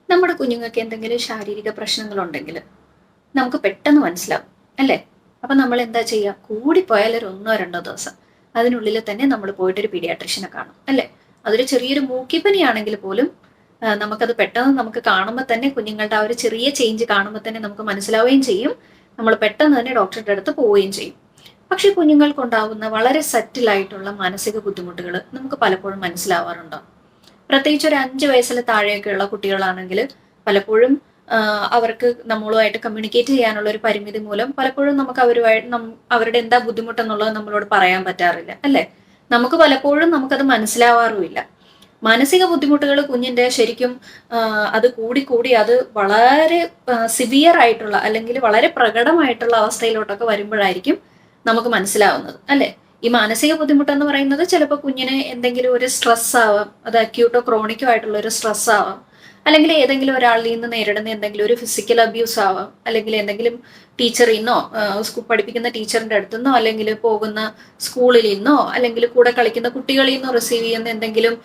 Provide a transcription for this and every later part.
നമ്മുടെ കുഞ്ഞുങ്ങൾക്ക് എന്തെങ്കിലും ശാരീരിക പ്രശ്നങ്ങളുണ്ടെങ്കിൽ നമുക്ക് പെട്ടെന്ന് മനസ്സിലാവും, അല്ലേ? അപ്പൊ നമ്മൾ എന്താ ചെയ്യുക? കൂടിപ്പോയാൽ ഒരു 1-2 ദിവസം അതിനുള്ളിൽ തന്നെ നമ്മൾ പോയിട്ടൊരു പീഡിയാട്രിഷ്യനെ കാണും, അല്ലേ? അതൊരു ചെറിയൊരു മൂക്കിപ്പനിയാണെങ്കിൽ പോലും നമുക്കത് പെട്ടെന്ന് നമുക്ക് കാണുമ്പോൾ തന്നെ കുഞ്ഞുങ്ങളുടെ ആ ഒരു ചെറിയ ചേഞ്ച് കാണുമ്പോൾ തന്നെ നമുക്ക് മനസ്സിലാവുകയും ചെയ്യും. നമ്മൾ പെട്ടെന്ന് തന്നെ ഡോക്ടറുടെ അടുത്ത് പോവുകയും ചെയ്യും. പക്ഷെ കുഞ്ഞുങ്ങൾക്കുണ്ടാവുന്ന വളരെ സറ്റിലായിട്ടുള്ള മാനസിക ബുദ്ധിമുട്ടുകൾ നമുക്ക് പലപ്പോഴും മനസ്സിലാവാറുണ്ടോ? പ്രത്യേകിച്ച് ഒരു 5 വയസ്സിൽ താഴെയൊക്കെയുള്ള കുട്ടികളാണെങ്കിൽ പലപ്പോഴും അവർക്ക് നമ്മളുമായിട്ട് കമ്മ്യൂണിക്കേറ്റ് ചെയ്യാനുള്ള ഒരു പരിമിതി മൂലം പലപ്പോഴും നമുക്ക് അവരുടെ എന്താ ബുദ്ധിമുട്ടെന്നുള്ളത് നമ്മളോട് പറയാൻ പറ്റാറില്ല, അല്ലെ? നമുക്ക് പലപ്പോഴും നമുക്കത് മനസ്സിലാവാറുമില്ല. മാനസിക ബുദ്ധിമുട്ടുകൾ കുഞ്ഞിന്റെ ശരിക്കും അത് കൂടി അത് വളരെ സിവിയർ ആയിട്ടുള്ള അല്ലെങ്കിൽ വളരെ പ്രകടമായിട്ടുള്ള അവസ്ഥയിലോട്ടൊക്കെ വരുമ്പോഴായിരിക്കും നമുക്ക് മനസ്സിലാവുന്നത്, അല്ലെ? ഈ മാനസിക ബുദ്ധിമുട്ടെന്ന് പറയുന്നത് ചിലപ്പോൾ കുഞ്ഞിന് എന്തെങ്കിലും ഒരു സ്ട്രെസ് ആവാം, അത് അക്യൂട്ടോ ക്രോണിക്കോ ആയിട്ടുള്ള ഒരു സ്ട്രെസ് ആവാം, അല്ലെങ്കിൽ ഏതെങ്കിലും ഒരാളിൽ നിന്ന് നേരിടുന്ന എന്തെങ്കിലും ഒരു ഫിസിക്കൽ അബ്യൂസ് ആവാം, അല്ലെങ്കിൽ എന്തെങ്കിലും ടീച്ചറിൽ നിന്നോ പഠിപ്പിക്കുന്ന ടീച്ചറിന്റെ അടുത്തുനിന്നോ അല്ലെങ്കിൽ പോകുന്ന സ്കൂളിൽ നിന്നോ അല്ലെങ്കിൽ കൂടെ കളിക്കുന്ന കുട്ടികളിൽ നിന്നോ റിസീവ് ചെയ്യുന്ന എന്തെങ്കിലും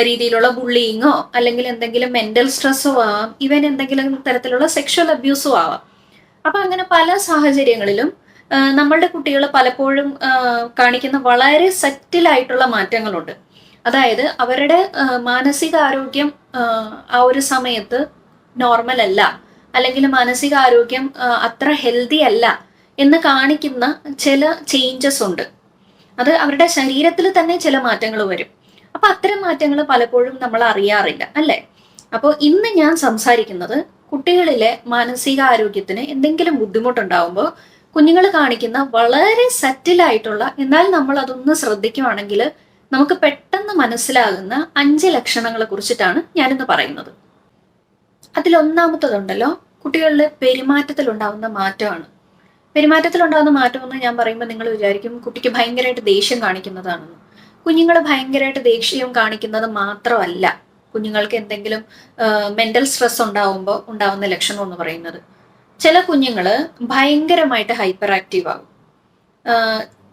രീതിയിലുള്ള ബുള്ളിയിങ്ങോ അല്ലെങ്കിൽ എന്തെങ്കിലും മെന്റൽ സ്ട്രെസ്സോ ആവാം, ഇവൻ എന്തെങ്കിലും തരത്തിലുള്ള സെക്ഷൽ അബ്യൂസോ ആവാം. അപ്പൊ അങ്ങനെ പല സാഹചര്യങ്ങളിലും നമ്മളുടെ കുട്ടികൾ പലപ്പോഴും കാണിക്കുന്ന വളരെ സറ്റിലായിട്ടുള്ള മാറ്റങ്ങളുണ്ട്. അതായത് അവരുടെ മാനസികാരോഗ്യം ആ ഒരു സമയത്ത് നോർമൽ അല്ല, അല്ലെങ്കിൽ മാനസികാരോഗ്യം അത്ര ഹെൽത്തി അല്ല എന്ന് കാണിക്കുന്ന ചില ചേഞ്ചസ് ഉണ്ട്. അത് അവരുടെ ശരീരത്തിൽ തന്നെ ചില മാറ്റങ്ങൾ വരും. അപ്പൊ അത്തരം മാറ്റങ്ങൾ പലപ്പോഴും നമ്മൾ അറിയാറില്ല, അല്ലേ? അപ്പോൾ ഇന്ന് ഞാൻ സംസാരിക്കുന്നത് കുട്ടികളിലെ മാനസികാരോഗ്യത്തിന് എന്തെങ്കിലും ബുദ്ധിമുട്ടുണ്ടാവുമ്പോൾ കുഞ്ഞുങ്ങൾ കാണിക്കുന്ന വളരെ സറ്റിലായിട്ടുള്ള, എന്നാൽ നമ്മൾ അതൊന്ന് ശ്രദ്ധിക്കുവാണെങ്കിൽ നമുക്ക് പെട്ടെന്ന് മനസ്സിലാകുന്ന 5 ലക്ഷണങ്ങളെ കുറിച്ചിട്ടാണ് ഞാനിന്ന് പറയുന്നത്. അതിലൊന്നാമത്തതുണ്ടല്ലോ, കുട്ടികളുടെ പെരുമാറ്റത്തിലുണ്ടാവുന്ന മാറ്റമാണ്. പെരുമാറ്റത്തിലുണ്ടാകുന്ന മാറ്റമെന്ന് ഞാൻ പറയുമ്പോൾ നിങ്ങൾ വിചാരിക്കും കുട്ടിക്ക് ഭയങ്കരമായിട്ട് ദേഷ്യം കാണിക്കുന്നതാണെന്ന്. കുഞ്ഞുങ്ങൾ ഭയങ്കരമായിട്ട് ദേഷ്യം കാണിക്കുന്നത് മാത്രമല്ല കുഞ്ഞുങ്ങൾക്ക് എന്തെങ്കിലും മെന്റൽ സ്ട്രെസ് ഉണ്ടാവുമ്പോൾ ഉണ്ടാവുന്ന ലക്ഷണം എന്ന് പറയുന്നത്. ചില കുഞ്ഞുങ്ങൾ ഭയങ്കരമായിട്ട് ഹൈപ്പർ ആക്റ്റീവ് ആകും,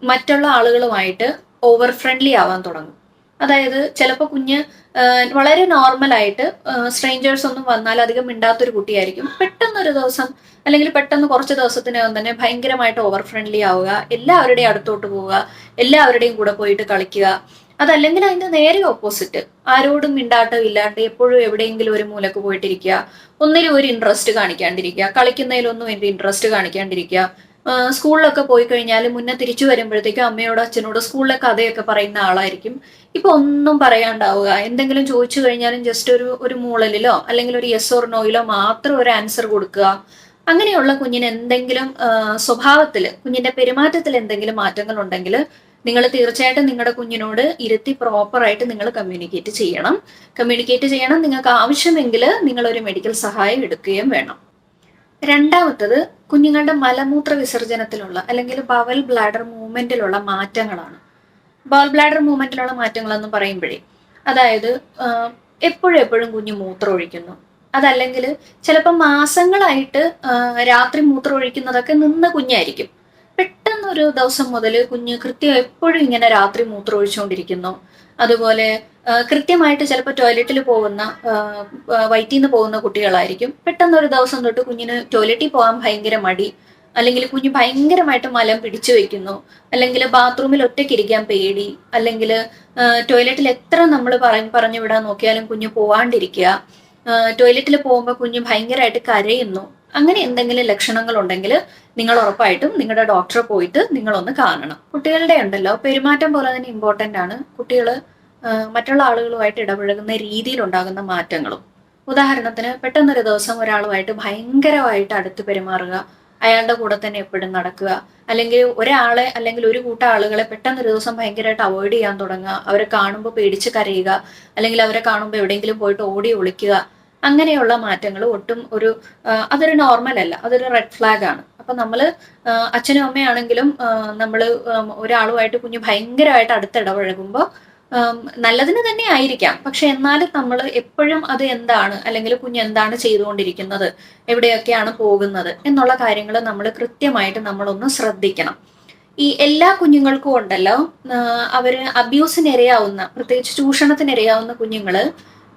മറ്റുള്ള ആളുകളുമായിട്ട് ഓവർ ഫ്രണ്ട്ലി ആവാൻ തുടങ്ങും. അതായത് ചിലപ്പോൾ കുഞ്ഞ് വളരെ നോർമലായിട്ട് സ്ട്രേഞ്ചേഴ്സ് ഒന്നും വന്നാൽ അധികം മിണ്ടാത്തൊരു കുട്ടിയായിരിക്കും. പെട്ടെന്നൊരു ദിവസം അല്ലെങ്കിൽ പെട്ടെന്ന് കുറച്ച് ദിവസത്തിനകം തന്നെ ഭയങ്കരമായിട്ട് ഓവർ ഫ്രണ്ട്ലി ആവുക, എല്ലാവരുടെയും അടുത്തോട്ട് പോവുക, എല്ലാവരുടെയും കൂടെ പോയിട്ട് കളിക്കുക. അതല്ലെങ്കിൽ അതിന്റെ നേരെ ഓപ്പോസിറ്റ്, ആരോടും മിണ്ടാട്ടം ഇല്ലാണ്ട് എപ്പോഴും എവിടെയെങ്കിലും ഒരു മൂലക്ക് പോയിട്ടിരിക്കുക, ഒന്നിലും ഒരു ഇൻട്രസ്റ്റ് കാണിക്കാണ്ടിരിക്കുക, കളിക്കുന്നതിലൊന്നും എൻ്റെ ഇൻട്രസ്റ്റ് കാണിക്കാണ്ടിരിക്കുക. സ്കൂളിലൊക്കെ പോയി കഴിഞ്ഞാൽ മുന്നേ തിരിച്ചു വരുമ്പോഴത്തേക്കും അമ്മയോടോ അച്ഛനോടോ സ്കൂളിലെ കഥയൊക്കെ പറയുന്ന ആളായിരിക്കും. ഇപ്പൊ ഒന്നും പറയാണ്ടാവുക, എന്തെങ്കിലും ചോദിച്ചു കഴിഞ്ഞാലും ജസ്റ്റ് ഒരു മൂളലിലോ അല്ലെങ്കിൽ ഒരു യെസ് ഓർ നോയിലോ മാത്രം ഒരു ആൻസർ കൊടുക്കുക. അങ്ങനെയുള്ള കുഞ്ഞിന് എന്തെങ്കിലും സ്വഭാവത്തിൽ, കുഞ്ഞിന്റെ പെരുമാറ്റത്തിൽ എന്തെങ്കിലും മാറ്റങ്ങൾ ഉണ്ടെങ്കിൽ നിങ്ങൾ തീർച്ചയായിട്ടും നിങ്ങളുടെ കുഞ്ഞിനോട് ഇരുത്തി പ്രോപ്പറായിട്ട് നിങ്ങൾ കമ്മ്യൂണിക്കേറ്റ് ചെയ്യണം. നിങ്ങൾക്ക് ആവശ്യമെങ്കിൽ നിങ്ങൾ ഒരു മെഡിക്കൽ സഹായം എടുക്കുകയും വേണം. രണ്ടാമത്തത് കുഞ്ഞുങ്ങളുടെ മലമൂത്ര വിസർജനത്തിലുള്ള അല്ലെങ്കിൽ ബവൽ ബ്ലാഡർ മൂവ്മെന്റിലുള്ള മാറ്റങ്ങളാണ്. ബവൽ ബ്ലാഡർ മൂവ്മെന്റിലുള്ള മാറ്റങ്ങൾ എന്ന് പറയുമ്പോഴേ, അതായത് എപ്പോഴും കുഞ്ഞ് മൂത്രം ഒഴിക്കുന്നു, അതല്ലെങ്കിൽ ചിലപ്പോൾ മാസങ്ങളായിട്ട് രാത്രി മൂത്രം ഒഴിക്കുന്നതൊക്കെ നിന്ന കുഞ്ഞായിരിക്കും. പെട്ടെന്നൊരു ദിവസം മുതൽ കുഞ്ഞ് കൃത്യം എപ്പോഴും ഇങ്ങനെ രാത്രി മൂത്രം ഒഴിച്ചുകൊണ്ടിരിക്കുന്നു. അതുപോലെ കൃത്യമായിട്ട് ചിലപ്പോൾ ടോയ്ലറ്റിൽ പോകുന്ന വയറ്റിൽ നിന്ന് പോകുന്ന കുട്ടികളായിരിക്കും. പെട്ടെന്നൊരു ദിവസം തൊട്ട് കുഞ്ഞിന് ടോയ്ലറ്റിൽ പോകാൻ ഭയങ്കര മടി, അല്ലെങ്കിൽ കുഞ്ഞ് ഭയങ്കരമായിട്ട് മലം പിടിച്ചു വെക്കുന്നു, അല്ലെങ്കിൽ ബാത്റൂമിൽ ഒറ്റയ്ക്കിരിക്കാൻ പേടി, അല്ലെങ്കിൽ ടോയ്ലറ്റിൽ എത്ര നമ്മൾ പറഞ്ഞു വിടാൻ നോക്കിയാലും കുഞ്ഞ് പോവാണ്ടിരിക്കുക, ടോയ്ലറ്റിൽ പോകുമ്പോൾ കുഞ്ഞ് ഭയങ്കരമായിട്ട് കരയുന്നു. അങ്ങനെ എന്തെങ്കിലും ലക്ഷണങ്ങൾ ഉണ്ടെങ്കിൽ നിങ്ങൾ ഉറപ്പായിട്ടും നിങ്ങളുടെ ഡോക്ടറെ പോയിട്ട് നിങ്ങളൊന്ന് കാണണം. കുട്ടികളുടെ ഉണ്ടല്ലോ പെരുമാറ്റം പോലെ തന്നെ ഇമ്പോർട്ടൻ്റ് ആണ് കുട്ടികൾ മറ്റുള്ള ആളുകളുമായിട്ട് ഇടപഴകുന്ന രീതിയിൽ ഉണ്ടാകുന്ന മാറ്റങ്ങളും. ഉദാഹരണത്തിന് പെട്ടെന്നൊരു ദിവസം ഒരാളുമായിട്ട് ഭയങ്കരമായിട്ട് അടുത്ത് പെരുമാറുക, അയാളുടെ കൂടെ തന്നെ എപ്പോഴും നടക്കുക, അല്ലെങ്കിൽ ഒരാളെ അല്ലെങ്കിൽ ഒരു കൂട്ടം ആളുകളെ പെട്ടെന്നൊരു ദിവസം ഭയങ്കരമായിട്ട് അവോയ്ഡ് ചെയ്യാൻ തുടങ്ങുക, അവരെ കാണുമ്പോൾ പേടിച്ച് കരയുക, അല്ലെങ്കിൽ അവരെ കാണുമ്പോൾ എവിടെയെങ്കിലും പോയിട്ട് ഓടി ഒളിക്കുക. അങ്ങനെയുള്ള മാറ്റങ്ങൾ ഒട്ടും അതൊരു നോർമൽ അല്ല, അതൊരു റെഡ് ഫ്ലാഗ് ആണ്. അപ്പൊ നമ്മള് അച്ഛനും അമ്മയാണെങ്കിലും നമ്മൾ ഒരാളുമായിട്ട് കുഞ്ഞ് ഭയങ്കരമായിട്ട് അടുത്തിടപഴകുമ്പോൾ നല്ലതിന് തന്നെ ആയിരിക്കാം, പക്ഷെ എന്നാലും നമ്മൾ എപ്പോഴും അത് എന്താണ്, അല്ലെങ്കിൽ കുഞ്ഞ് എന്താണ് ചെയ്തുകൊണ്ടിരിക്കുന്നത്, എവിടെയൊക്കെയാണ് പോകുന്നത് എന്നുള്ള കാര്യങ്ങൾ നമ്മൾ കൃത്യമായിട്ട് നമ്മളൊന്ന് ശ്രദ്ധിക്കണം. ഈ എല്ലാ കുഞ്ഞുങ്ങൾക്കും ഉണ്ടല്ലോ അവര് അബ്യൂസിനിരയാവുന്ന, പ്രത്യേകിച്ച് ചൂഷണത്തിനിരയാവുന്ന കുഞ്ഞുങ്ങള്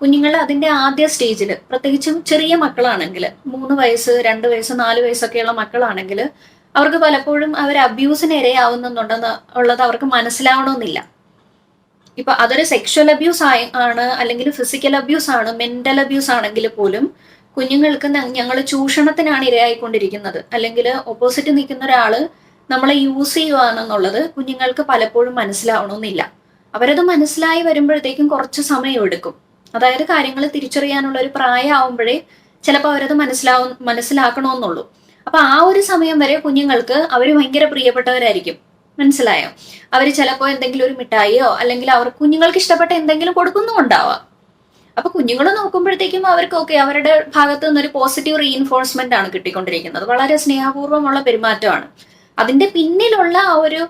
കുഞ്ഞുങ്ങൾ അതിന്റെ ആദ്യ സ്റ്റേജിൽ, പ്രത്യേകിച്ചും ചെറിയ മക്കളാണെങ്കിൽ 3 വയസ്സ് 2 വയസ്സ് 4 വയസ്സൊക്കെയുള്ള മക്കളാണെങ്കിൽ അവർക്ക് പലപ്പോഴും അവർ അബ്യൂസിന് ഇരയാവുന്നുണ്ടെന്ന് ഉള്ളത് അവർക്ക് മനസ്സിലാവണമെന്നില്ല. ഇപ്പൊ അതൊരു സെക്ഷൽ അബ്യൂസ് ആണ്, അല്ലെങ്കിൽ ഫിസിക്കൽ അബ്യൂസ് ആണ്, മെന്റൽ അബ്യൂസ് ആണെങ്കിൽ പോലും കുഞ്ഞുങ്ങൾക്ക് ഞങ്ങൾ ചൂഷണത്തിനാണ് ഇരയായിക്കൊണ്ടിരിക്കുന്നത്, അല്ലെങ്കിൽ ഓപ്പോസിറ്റ് നിൽക്കുന്ന ഒരാള് നമ്മളെ യൂസ് ചെയ്യുവാണെന്നുള്ളത് കുഞ്ഞുങ്ങൾക്ക് പലപ്പോഴും മനസ്സിലാവണമെന്നില്ല. അവരത് മനസ്സിലായി വരുമ്പോഴത്തേക്കും കുറച്ച് സമയം എടുക്കും. അതായത് കാര്യങ്ങൾ തിരിച്ചറിയാനുള്ള ഒരു പ്രായമാവുമ്പോഴേ ചിലപ്പോൾ അവരത് മനസ്സിലാക്കണമെന്നുള്ളൂ. അപ്പൊ ആ ഒരു സമയം വരെ കുഞ്ഞുങ്ങൾക്ക് അവർ ഭയങ്കര പ്രിയപ്പെട്ടവരായിരിക്കും. മനസ്സിലായോ? അവർ ചിലപ്പോൾ എന്തെങ്കിലും ഒരു മിഠായിയോ അല്ലെങ്കിൽ അവർ കുഞ്ഞുങ്ങൾക്ക് ഇഷ്ടപ്പെട്ട എന്തെങ്കിലും കൊടുക്കുന്നുണ്ടാവാം. അപ്പൊ കുഞ്ഞുങ്ങൾ നോക്കുമ്പോഴത്തേക്കും അവർക്ക് ഓക്കെ, അവരുടെ ഭാഗത്ത് നിന്നൊരു പോസിറ്റീവ് റീഇൻഫോഴ്സ്മെന്റ് ആണ് കിട്ടിക്കൊണ്ടിരിക്കുന്നത്, വളരെ സ്നേഹപൂർവ്വമുള്ള പെരുമാറ്റമാണ്. അതിന്റെ പിന്നിലുള്ള ആ ഒരു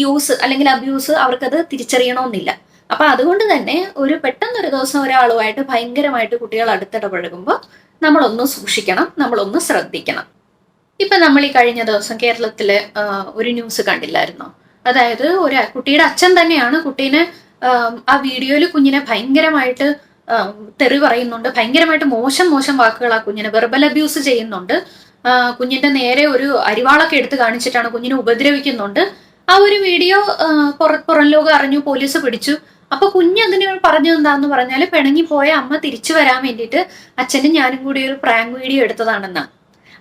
യൂസ് അല്ലെങ്കിൽ അബ്യൂസ് അവർക്കത് തിരിച്ചറിയണമെന്നില്ല. അപ്പൊ അതുകൊണ്ട് തന്നെ പെട്ടെന്നൊരു ദിവസം ഒരാളുമായിട്ട് ഭയങ്കരമായിട്ട് കുട്ടികൾ അടുത്തിടപഴകുമ്പോൾ നമ്മളൊന്ന് സൂക്ഷിക്കണം, നമ്മളൊന്ന് ശ്രദ്ധിക്കണം. ഇപ്പൊ നമ്മൾ ഈ കഴിഞ്ഞ ദിവസം കേരളത്തിലെ ഒരു ന്യൂസ് കണ്ടില്ലായിരുന്നോ? അതായത് ഒരു കുട്ടിയുടെ അച്ഛൻ തന്നെയാണ് കുട്ടീനെ ആ വീഡിയോയിൽ കുഞ്ഞിനെ ഭയങ്കരമായിട്ട് തെറി പറയുന്നുണ്ട്, ഭയങ്കരമായിട്ട് മോശം വാക്കുകൾ ആ കുഞ്ഞിനെ വെർബൽ അബ്യൂസ് ചെയ്യുന്നുണ്ട്, കുഞ്ഞിന്റെ നേരെ ഒരു അരിവാളൊക്കെ എടുത്ത് കാണിച്ചിട്ടാണ് കുഞ്ഞിനെ ഉപദ്രവിക്കുന്നുണ്ട്. ആ ഒരു വീഡിയോ പുറം ലോകം അറിഞ്ഞു, പോലീസ് പിടിച്ചു. അപ്പൊ കുഞ്ഞതിന് പറഞ്ഞത് എന്താന്ന് പറഞ്ഞാല്, പിണങ്ങിപ്പോയ അമ്മ തിരിച്ചു വരാൻ വേണ്ടിയിട്ട് അച്ഛനും ഞാനും കൂടി ഒരു പ്രാങ്ക് വീഡിയോ എടുത്തതാണെന്നാ.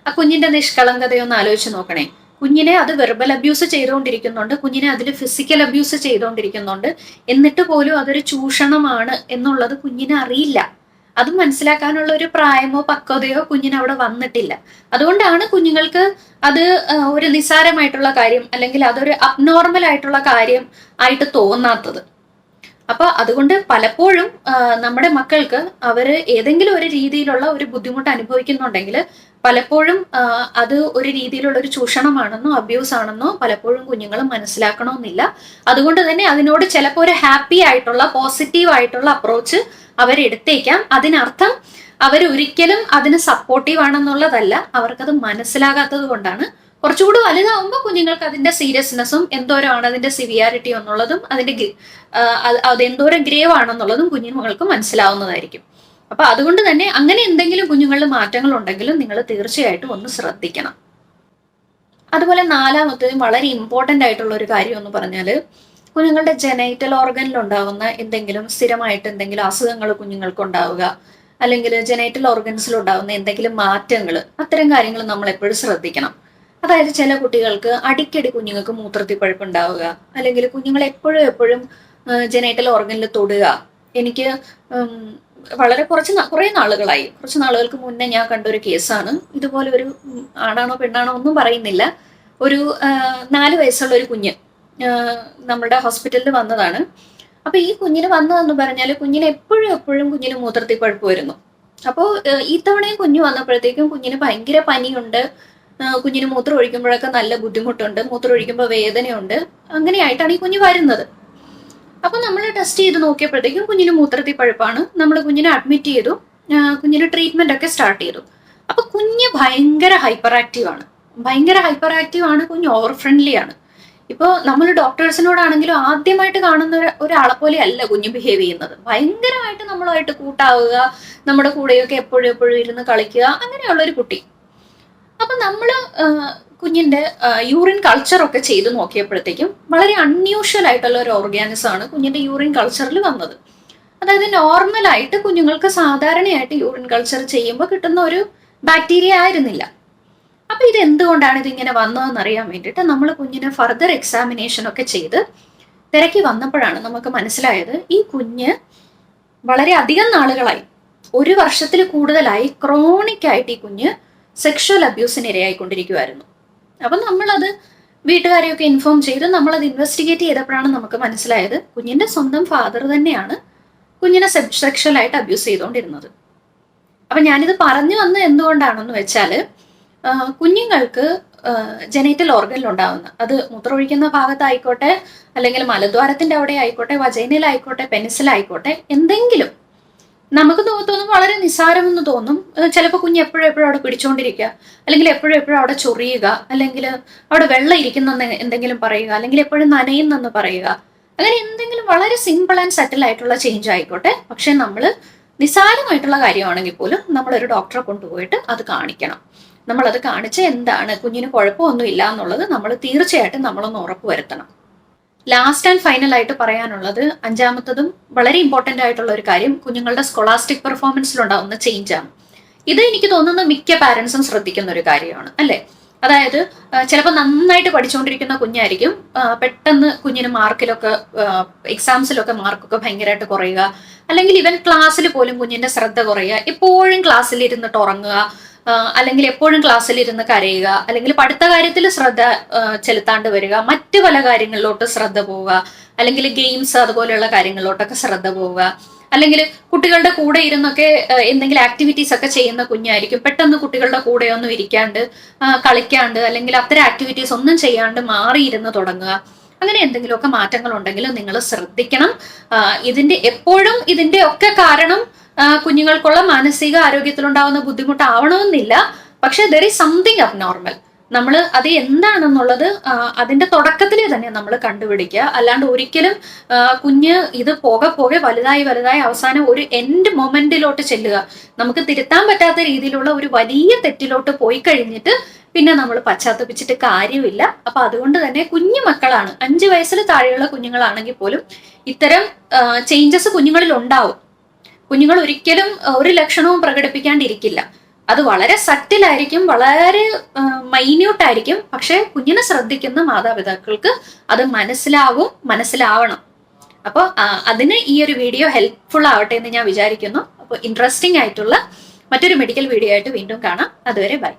ആ കുഞ്ഞിന്റെ നിഷ്കളങ്കതയൊന്ന് ആലോചിച്ച് നോക്കണേ. കുഞ്ഞിനെ അത് വെർബൽ അബ്യൂസ് ചെയ്തുകൊണ്ടിരിക്കുന്നുണ്ട്, കുഞ്ഞിനെ അതിൽ ഫിസിക്കൽ അബ്യൂസ് ചെയ്തുകൊണ്ടിരിക്കുന്നുണ്ട്. എന്നിട്ട് പോലും അതൊരു ചൂഷണമാണ് എന്നുള്ളത് കുഞ്ഞിനെ അറിയില്ല. അത് മനസ്സിലാക്കാനുള്ള ഒരു പ്രായമോ പക്വതയോ കുഞ്ഞിന് അവിടെ വന്നിട്ടില്ല. അതുകൊണ്ടാണ് കുഞ്ഞുങ്ങൾക്ക് അത് ഒരു നിസ്സാരമായിട്ടുള്ള കാര്യം അല്ലെങ്കിൽ അതൊരു അബ്നോർമൽ ആയിട്ടുള്ള കാര്യം ആയിട്ട് തോന്നാത്തത്. അപ്പൊ അതുകൊണ്ട് പലപ്പോഴും നമ്മുടെ മക്കൾക്ക് അവര് ഏതെങ്കിലും ഒരു രീതിയിലുള്ള ഒരു ബുദ്ധിമുട്ട് അനുഭവിക്കുന്നുണ്ടെങ്കിൽ പലപ്പോഴും അത് ഒരു രീതിയിലുള്ള ഒരു ചൂഷണമാണെന്നോ അബ്യൂസ് ആണെന്നോ പലപ്പോഴും കുഞ്ഞുങ്ങൾ മനസ്സിലാക്കണമെന്നില്ല. അതുകൊണ്ട് തന്നെ അതിനോട് ചിലപ്പോൾ ഒരു ഹാപ്പി ആയിട്ടുള്ള പോസിറ്റീവ് ആയിട്ടുള്ള അപ്രോച്ച് അവരെടുത്തേക്കാം. അതിനർത്ഥം അവരൊരിക്കലും അതിന് സപ്പോർട്ടീവ് ആണെന്നുള്ളതല്ല, അവർക്കത് മനസ്സിലാകാത്തത് കൊണ്ടാണ്. കുറച്ചുകൂടി വലുതാവുമ്പോൾ കുഞ്ഞുങ്ങൾക്ക് അതിന്റെ സീരിയസ്നെസ്സും എന്തോരമാണ് അതിന്റെ സിവിയാരിറ്റി എന്നുള്ളതും അതിന്റെ അത് എന്തോരം ഗ്രേവ് ആണെന്നുള്ളതും കുഞ്ഞുങ്ങൾക്ക് മനസ്സിലാവുന്നതായിരിക്കും. അപ്പൊ അതുകൊണ്ട് തന്നെ അങ്ങനെ എന്തെങ്കിലും കുഞ്ഞുങ്ങളിൽ മാറ്റങ്ങൾ ഉണ്ടെങ്കിലും നിങ്ങൾ തീർച്ചയായിട്ടും ഒന്ന് ശ്രദ്ധിക്കണം. അതുപോലെ നാലാമത്തേതും വളരെ ഇമ്പോർട്ടന്റ് ആയിട്ടുള്ള ഒരു കാര്യം എന്ന് പറഞ്ഞാല്, കുഞ്ഞുങ്ങളുടെ ജെനൈറ്റൽ ഓർഗനിൽ ഉണ്ടാവുന്ന എന്തെങ്കിലും സ്ഥിരമായിട്ട് എന്തെങ്കിലും അസുഖങ്ങൾ കുഞ്ഞുങ്ങൾക്ക് ഉണ്ടാവുക, അല്ലെങ്കിൽ ജെനൈറ്റൽ ഓർഗൻസിൽ ഉണ്ടാവുന്ന എന്തെങ്കിലും മാറ്റങ്ങൾ, അത്തരം കാര്യങ്ങൾ നമ്മൾ എപ്പോഴും ശ്രദ്ധിക്കണം. അതായത് ചില കുട്ടികൾക്ക് അടിക്കടി കുഞ്ഞുങ്ങൾക്ക് മൂത്രത്തിൽ പഴുപ്പ് ഉണ്ടാവുക, അല്ലെങ്കിൽ കുഞ്ഞുങ്ങൾ എപ്പോഴും ജെനൈറ്റൽ ഓർഗനിൽ തൊടുക. എനിക്ക് വളരെ കുറേ നാളുകൾക്ക് മുന്നേ ഞാൻ കണ്ടൊരു കേസാണ്. ഇതുപോലെ ഒരു ആണാണോ പെണ്ണാണോ ഒന്നും പറയുന്നില്ല, ഒരു 4 വയസ്സുള്ള ഒരു കുഞ്ഞ് നമ്മുടെ ഹോസ്പിറ്റലിൽ വന്നതാണ്. അപ്പൊ ഈ കുഞ്ഞിന് വന്നതെന്ന് പറഞ്ഞാല് കുഞ്ഞിന് എപ്പോഴും കുഞ്ഞിന് മൂത്രത്തിൽ പഴുപ്പ് വരുന്നു. അപ്പോൾ ഇത്തവണയും കുഞ്ഞ് വന്നപ്പോഴത്തേക്കും കുഞ്ഞിന് ഭയങ്കര പനിയുണ്ട്, കുഞ്ഞിന് മൂത്രം ഒഴിക്കുമ്പോഴൊക്കെ നല്ല ബുദ്ധിമുട്ടുണ്ട്, മൂത്രം ഒഴിക്കുമ്പോൾ വേദനയുണ്ട്. അങ്ങനെയായിട്ടാണ് ഈ കുഞ്ഞ് വരുന്നത്. അപ്പൊ നമ്മൾ ടെസ്റ്റ് ചെയ്ത് നോക്കിയപ്പോഴത്തേക്കും കുഞ്ഞിന് മൂത്രത്തിൽ പഴുപ്പാണ്. നമ്മൾ കുഞ്ഞിനെ അഡ്മിറ്റ് ചെയ്തു, കുഞ്ഞിന് ട്രീറ്റ്മെന്റ് ഒക്കെ സ്റ്റാർട്ട് ചെയ്തു. അപ്പൊ കുഞ്ഞ് ഭയങ്കര ഹൈപ്പർ ആക്റ്റീവ് ആണ്, കുഞ്ഞ് ഓവർ ഫ്രണ്ട്ലി ആണ്. ഇപ്പോൾ നമ്മൾ ഡോക്ടേഴ്സിനോടാണെങ്കിലും ആദ്യമായിട്ട് കാണുന്ന ഒരാളെ പോലെ അല്ല കുഞ്ഞ് ബിഹേവ് ചെയ്യുന്നത്. ഭയങ്കരമായിട്ട് നമ്മളുമായിട്ട് കൂട്ടാവുക, നമ്മുടെ കൂടെയൊക്കെ എപ്പോഴും ഇരുന്ന് കളിക്കുക, അങ്ങനെയുള്ള ഒരു കുട്ടി. അപ്പൊ നമ്മള് കുഞ്ഞിന്റെ യൂറിൻ കൾച്ചർ ഒക്കെ ചെയ്ത് നോക്കിയപ്പോഴത്തേക്കും വളരെ അൺയൂഷ്വൽ ആയിട്ടുള്ള ഒരു ഓർഗാനിസം ആണ് കുഞ്ഞിന്റെ യൂറിൻ കൾച്ചറിൽ വന്നത്. അതായത് നോർമലായിട്ട് കുഞ്ഞുങ്ങൾക്ക് സാധാരണയായിട്ട് യൂറിൻ കൾച്ചർ ചെയ്യുമ്പോൾ കിട്ടുന്ന ഒരു ബാക്ടീരിയ ആയിരുന്നില്ല. അപ്പൊ ഇത് എന്തുകൊണ്ടാണ് ഇതിങ്ങനെ വന്നതെന്ന് അറിയാൻ വേണ്ടിയിട്ട് നമ്മൾ കുഞ്ഞിനെ ഫർദർ എക്സാമിനേഷൻ ഒക്കെ ചെയ്ത് തിരക്കി വന്നപ്പോഴാണ് നമുക്ക് മനസ്സിലായത്, ഈ കുഞ്ഞ് വളരെ അധികം നാളുകളായി, 1 വർഷത്തിൽ കൂടുതലായി ക്രോണിക് ആയിട്ട് ഈ കുഞ്ഞ് സെക്ഷൽ അബ്യൂസിന് ഇരയായിക്കൊണ്ടിരിക്കുമായിരുന്നു. അപ്പൊ നമ്മളത് വീട്ടുകാരെയൊക്കെ ഇൻഫോം ചെയ്ത് നമ്മളത് ഇൻവെസ്റ്റിഗേറ്റ് ചെയ്തപ്പോഴാണ് നമുക്ക് മനസ്സിലായത്, കുഞ്ഞിന്റെ സ്വന്തം ഫാദർ തന്നെയാണ് കുഞ്ഞിനെ സെക്ഷലായിട്ട് അബ്യൂസ് ചെയ്തുകൊണ്ടിരുന്നത്. അപ്പൊ ഞാനിത് പറഞ്ഞു വന്നത് എന്തുകൊണ്ടാണെന്ന് വെച്ചാല്, കുഞ്ഞുങ്ങൾക്ക് ജെനൈറ്റൽ ഓർഗനിൽ ഉണ്ടാവുന്ന, അത് മൂത്രമൊഴിക്കുന്ന ഭാഗത്തായിക്കോട്ടെ, അല്ലെങ്കിൽ മലദ്വാരത്തിന്റെ അവിടെ ആയിക്കോട്ടെ, വജൈനയിലായിക്കോട്ടെ, പെനിസിലായിക്കോട്ടെ, എന്തെങ്കിലും നമുക്ക് തോന്നും വളരെ നിസ്സാരമെന്ന് തോന്നും. ചിലപ്പോൾ കുഞ്ഞ് എപ്പോഴും അവിടെ പിടിച്ചുകൊണ്ടിരിക്കുക, അല്ലെങ്കിൽ എപ്പോഴും അവിടെ ചൊറിയുക, അല്ലെങ്കിൽ അവിടെ വെള്ളം ഇരിക്കുന്നെന്ന് എന്തെങ്കിലും പറയുക, അല്ലെങ്കിൽ എപ്പോഴും നനയുന്നെന്ന് പറയുക, അങ്ങനെ എന്തെങ്കിലും വളരെ സിമ്പിൾ ആൻഡ് സെറ്റിൽ ആയിട്ടുള്ള ചേഞ്ച് ആയിക്കോട്ടെ, പക്ഷെ നമ്മൾ നിസ്സാരമായിട്ടുള്ള കാര്യമാണെങ്കിൽ പോലും നമ്മളൊരു ഡോക്ടറെ കൊണ്ടുപോയിട്ട് അത് കാണിക്കണം. നമ്മളത് കാണിച്ച് എന്താണ് കുഞ്ഞിന് കുഴപ്പമൊന്നും ഇല്ല എന്നുള്ളത് നമ്മൾ തീർച്ചയായിട്ടും നമ്മളൊന്ന് ഉറപ്പുവരുത്തണം. ലാസ്റ്റ് ആൻഡ് ഫൈനൽ ആയിട്ട് പറയാനുള്ളത്, അഞ്ചാമത്തതും വളരെ ഇമ്പോർട്ടന്റ് ആയിട്ടുള്ള ഒരു കാര്യം കുഞ്ഞുങ്ങളുടെ സ്കോളാസ്റ്റിക് പെർഫോമൻസിലുണ്ടാവുന്ന ചേഞ്ച് ആണ്. ഇത് എനിക്ക് തോന്നുന്നു മിക്ക പാരന്റ്സും ശ്രദ്ധിക്കുന്ന ഒരു കാര്യമാണ് അല്ലെ. അതായത് ചിലപ്പോൾ നന്നായിട്ട് പഠിച്ചുകൊണ്ടിരിക്കുന്ന കുഞ്ഞായിരിക്കും, പെട്ടെന്ന് കുഞ്ഞിന് മാർക്കിലൊക്കെ എക്സാംസിലൊക്കെ മാർക്കൊക്കെ ഭയങ്കരമായിട്ട് കുറയുക, അല്ലെങ്കിൽ ഇവൻ ക്ലാസ്സിൽ പോലും കുഞ്ഞിന്റെ ശ്രദ്ധ കുറയുക, എപ്പോഴും ക്ലാസ്സിൽ ഇരുന്നിട്ട് ഉറങ്ങുക, അല്ലെങ്കിൽ എപ്പോഴും ക്ലാസ്സിൽ ഇരുന്ന് കരയുക, അല്ലെങ്കിൽ പഠിത്ത കാര്യത്തിൽ ശ്രദ്ധ ചെലുത്താണ്ട് വരിക, മറ്റു പല കാര്യങ്ങളിലോട്ട് ശ്രദ്ധ പോവുക, അല്ലെങ്കിൽ ഗെയിംസ് അതുപോലെയുള്ള കാര്യങ്ങളിലോട്ടൊക്കെ ശ്രദ്ധ പോവുക, അല്ലെങ്കിൽ കുട്ടികളുടെ കൂടെ ഇരുന്നൊക്കെ എന്തെങ്കിലും ആക്ടിവിറ്റീസ് ഒക്കെ ചെയ്യുന്ന കുഞ്ഞായിരിക്കും പെട്ടെന്ന് കുട്ടികളുടെ കൂടെ ഒന്നും ഇരിക്കാണ്ട് കളിക്കാണ്ട് അല്ലെങ്കിൽ അത്തരം ആക്ടിവിറ്റീസ് ഒന്നും ചെയ്യാണ്ട് മാറിയിരുന്ന് തുടങ്ങുക. അങ്ങനെ എന്തെങ്കിലുമൊക്കെ മാറ്റങ്ങൾ ഉണ്ടെങ്കിൽ നിങ്ങൾ ശ്രദ്ധിക്കണം. എപ്പോഴും ഇതിന്റെ ഒക്കെ കാരണം കുഞ്ഞുങ്ങൾക്കുള്ള മാനസിക ആരോഗ്യത്തിലുണ്ടാവുന്ന ബുദ്ധിമുട്ടാവണമെന്നില്ല. പക്ഷെ ദർ ഈസ് സംതിങ് അബ്നോർമൽ. നമ്മൾ അത് എന്താണെന്നുള്ളത് അതിന്റെ തുടക്കത്തിൽ തന്നെ നമ്മൾ കണ്ടുപിടിക്കുക. അല്ലാണ്ട് ഒരിക്കലും കുഞ്ഞ് ഇത് പോകെ പോകെ വലുതായി വലുതായി അവസാനം ഒരു എൻഡ് മൊമെന്റിലോട്ട് ചെല്ലുക, നമുക്ക് തിരുത്താൻ പറ്റാത്ത രീതിയിലുള്ള ഒരു വലിയ തെറ്റിലോട്ട് പോയി കഴിഞ്ഞിട്ട് പിന്നെ നമ്മൾ പശ്ചാത്തപിച്ചിട്ട് കാര്യമില്ല. അപ്പൊ അതുകൊണ്ട് തന്നെ കുഞ്ഞു മക്കളാണ്, 5 വയസ്സിൽ താഴെയുള്ള കുഞ്ഞുങ്ങളാണെങ്കിൽ പോലും ഇത്തരം ചേഞ്ചസ് കുഞ്ഞുങ്ങളിൽ ഉണ്ടാവും. കുഞ്ഞുങ്ങൾ ഒരിക്കലും ഒരു ലക്ഷണവും പ്രകടിപ്പിക്കാണ്ടിരിക്കില്ല. അത് വളരെ സട്ടിലായിരിക്കും, വളരെ മൈന്യൂട്ടായിരിക്കും. പക്ഷെ കുഞ്ഞിനെ ശ്രദ്ധിക്കുന്ന മാതാപിതാക്കൾക്ക് അത് മനസ്സിലാവണം. അപ്പോൾ അതിന് ഈ ഒരു വീഡിയോ ഹെൽപ്ഫുൾ ആവട്ടെ എന്ന് ഞാൻ വിചാരിക്കുന്നു. അപ്പോൾ ഇൻട്രസ്റ്റിംഗ് ആയിട്ടുള്ള മറ്റൊരു മെഡിക്കൽ വീഡിയോ ആയിട്ട് വീണ്ടും കാണാം. അതുവരെ ബൈ.